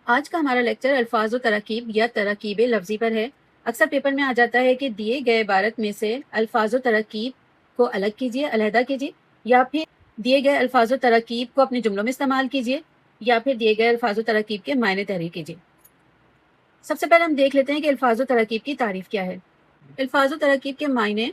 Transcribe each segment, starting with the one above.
آج کا ہمارا لیکچر الفاظ و تراکیب یا تراکیب لفظی پر ہے۔ اکثر پیپر میں آ جاتا ہے کہ دیے گئے عبارت میں سے الفاظ و تراکیب کو الگ کیجیے، علیحدہ کیجیے، یا پھر دیے گئے الفاظ و تراکیب کو اپنے جملوں میں استعمال کیجیے، یا پھر دیے گئے الفاظ و تراکیب کے معنی تحریر کیجیے۔ سب سے پہلے ہم دیکھ لیتے ہیں کہ الفاظ و تراکیب کی تعریف کیا ہے۔ الفاظ و تراکیب کے معنی: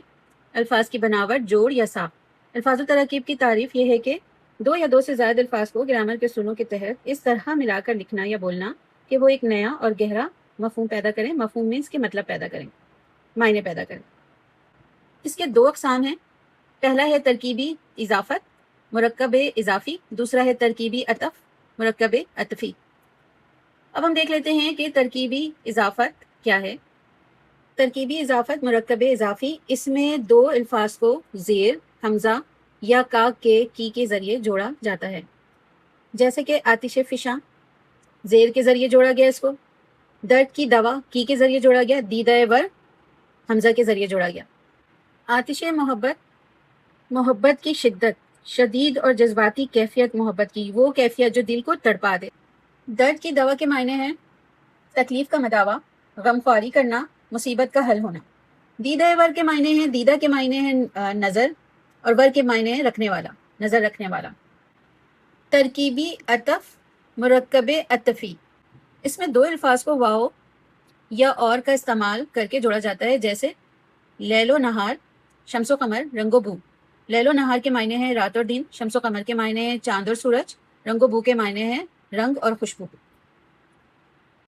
الفاظ کی بناوٹ، جوڑ یا ساخت۔ الفاظ و تراکیب کی تعریف یہ ہے کہ دو یا دو سے زائد الفاظ کو گرامر کے اصولوں کے تحت اس طرح ملا کر لکھنا یا بولنا کہ وہ ایک نیا اور گہرا مفہوم پیدا کریں۔ مفہوم مینس کے مطلب پیدا کریں، معنی پیدا کریں۔ اس کے دو اقسام ہیں۔ پہلا ہے ترکیبی اضافت، مرکب اضافی۔ دوسرا ہے ترکیبی عطف، مرکب عطفی۔ اب ہم دیکھ لیتے ہیں کہ ترکیبی اضافت کیا ہے۔ ترکیبی اضافت، مرکب اضافی، اس میں دو الفاظ کو زیر، حمزہ یا کاف کے کی کے ذریعے جوڑا جاتا ہے، جیسے کہ آتش فشاں، زیر کے ذریعے جوڑا گیا اس کو۔ درد کی دوا، کی کے ذریعے جوڑا گیا۔ دیدہ ور، حمزہ کے ذریعے جوڑا گیا۔ آتش محبت، محبت کی شدت، شدید اور جذباتی کیفیت، محبت کی وہ کیفیت جو دل کو تڑپا دے۔ درد کی دوا کے معنی ہیں تکلیف کا مداوا، غم خواری کرنا، مصیبت کا حل ہونا۔ دیدہ ور کے معنی ہیں، دیدہ کے معنی ہیں نظر، اور ور کے معنی ہیں رکھنے والا، نظر رکھنے والا۔ ترکیبی عطف، مرکب عطفی، اس میں دو الفاظ کو واو یا اور کا استعمال کر کے جوڑا جاتا ہے، جیسے لیل و نہار، شمس و قمر، رنگ و بو۔ لیل و نہار کے معنی ہیں رات اور دن، شمس و قمر کے معنی ہیں چاند اور سورج، رنگ و بو کے معنی ہیں رنگ اور خوشبو۔